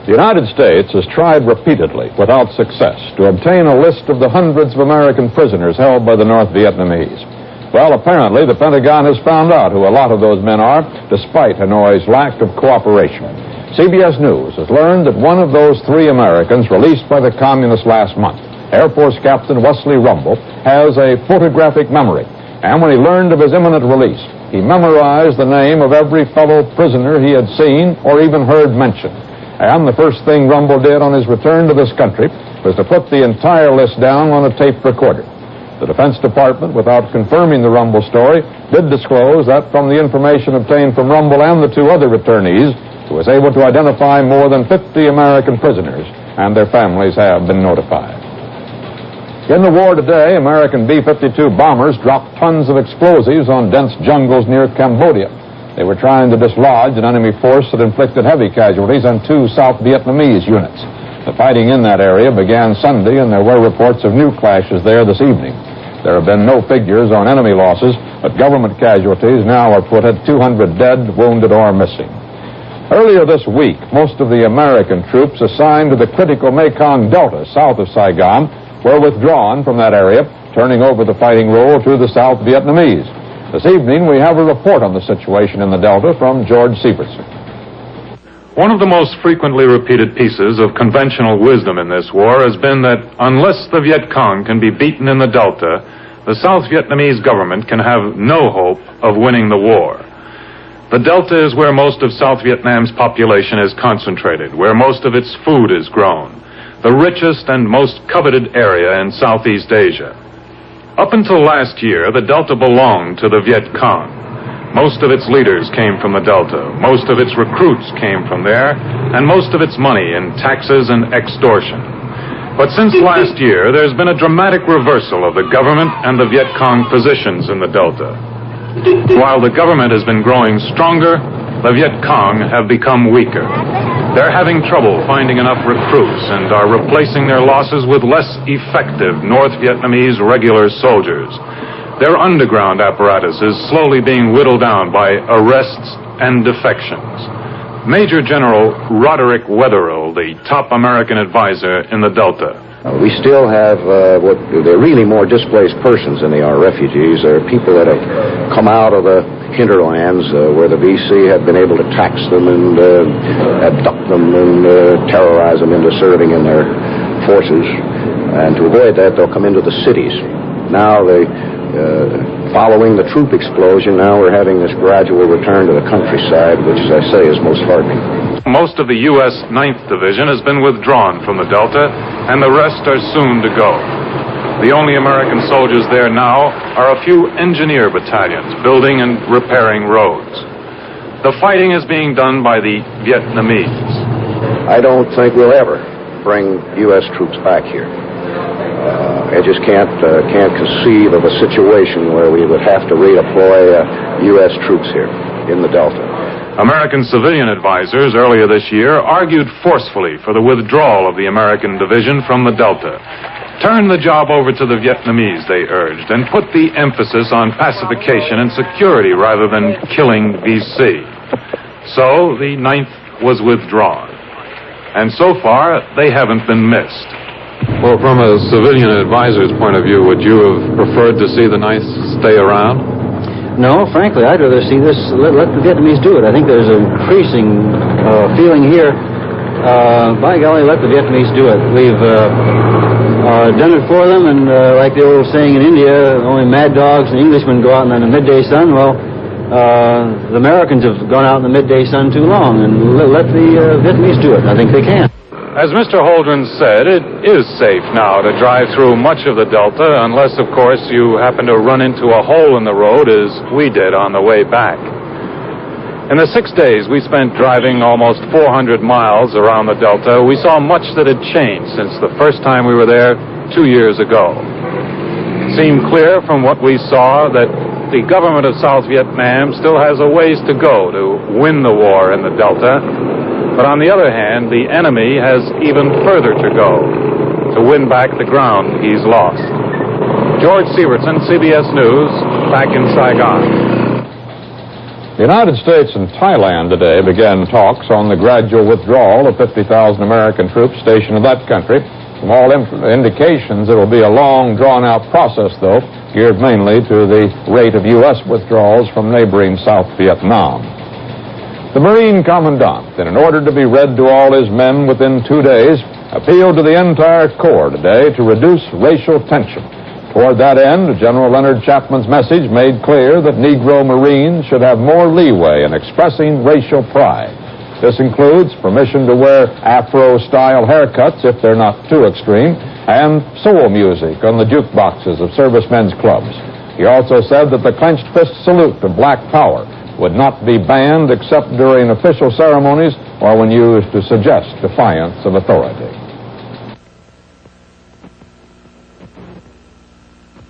The United States has tried repeatedly, without success, to obtain a list of the hundreds of American prisoners held by the North Vietnamese. Well, apparently, the Pentagon has found out who a lot of those men are, despite Hanoi's lack of cooperation. CBS News has learned that one of those 3 Americans released by the Communists last month, Air Force Captain Wesley Rumble, has a photographic memory. And when he learned of his imminent release, he memorized the name of every fellow prisoner he had seen or even heard mentioned. And the first thing Rumble did on his return to this country was to put the entire list down on a tape recorder. The Defense Department, without confirming the Rumble story, did disclose that from the information obtained from Rumble and the 2 other returnees, he was able to identify more than 50 American prisoners, and their families have been notified. In the war today, American B-52 bombers dropped tons of explosives on dense jungles near Cambodia. They were trying to dislodge an enemy force that inflicted heavy casualties on 2 South Vietnamese units. The fighting in that area began Sunday, and there were reports of new clashes there this evening. There have been no figures on enemy losses, but government casualties now are put at 200 dead, wounded, or missing. Earlier this week, most of the American troops assigned to the critical Mekong Delta south of Saigon were withdrawn from that area, turning over the fighting role to the South Vietnamese. This evening, we have a report on the situation in the Delta from George Sievertson. One of the most frequently repeated pieces of conventional wisdom in this war has been that unless the Viet Cong can be beaten in the Delta, the South Vietnamese government can have no hope of winning the war. The Delta is where most of South Vietnam's population is concentrated, where most of its food is grown, the richest and most coveted area in Southeast Asia. Up until last year, the Delta belonged to the Viet Cong. Most of its leaders came from the Delta, most of its recruits came from there, and most of its money in taxes and extortion. But since last year, there's been a dramatic reversal of the government and the Viet Cong positions in the Delta. While the government has been growing stronger, the Viet Cong have become weaker. They're having trouble finding enough recruits and are replacing their losses with less effective North Vietnamese regular soldiers. Their underground apparatus is slowly being whittled down by arrests and defections. Major General Roderick Wetherill, the top American advisor in the Delta. We still have they're really more displaced persons than they are refugees. They're people that have come out of the hinterlands where the VC had been able to tax them and abduct them and terrorize them into serving in their forces. And to avoid that, they'll come into the cities. Now, following the troop explosion, now we're having this gradual return to the countryside, which, as I say, is most heartening. Most of the U.S. 9th Division has been withdrawn from the Delta, and the rest are soon to go. The only American soldiers there now are a few engineer battalions building and repairing roads. The fighting is being done by the Vietnamese. I don't think we'll ever bring U.S. troops back here. I just can't conceive of a situation where we would have to redeploy U.S. troops here in the Delta. American civilian advisors earlier this year argued forcefully for the withdrawal of the American division from the Delta. Turn the job over to the Vietnamese, they urged, and put the emphasis on pacification and security rather than killing VC. So the 9th was withdrawn. And so far, they haven't been missed. Well, from a civilian advisor's point of view, would you have preferred to see the 9th stay around? No, frankly, I'd rather see this, let the Vietnamese do it. I think there's an increasing feeling here, by golly, let the Vietnamese do it. We've done it for them, and like the old saying in India, only mad dogs and Englishmen go out in the midday sun. Well, the Americans have gone out in the midday sun too long, and let the Vietnamese do it. I think they can. As Mr. Holdren said, it is safe now to drive through much of the Delta, unless, of course, you happen to run into a hole in the road as we did on the way back. In the 6 days we spent driving almost 400 miles around the Delta, we saw much that had changed since the first time we were there 2 years ago. It seemed clear from what we saw that the government of South Vietnam still has a ways to go to win the war in the Delta. But on the other hand, the enemy has even further to go to win back the ground he's lost. George Sievertson, CBS News, back in Saigon. The United States and Thailand today began talks on the gradual withdrawal of 50,000 American troops stationed in that country. From all indications, it will be a long, drawn-out process, though, geared mainly to the rate of U.S. withdrawals from neighboring South Vietnam. The Marine Commandant, in an order to be read to all his men within 2 days, appealed to the entire Corps today to reduce racial tension. Toward that end, General Leonard Chapman's message made clear that Negro Marines should have more leeway in expressing racial pride. This includes permission to wear Afro-style haircuts if they're not too extreme, and soul music on the jukeboxes of servicemen's clubs. He also said that the clenched fist salute of Black Power would not be banned except during official ceremonies or when used to suggest defiance of authority.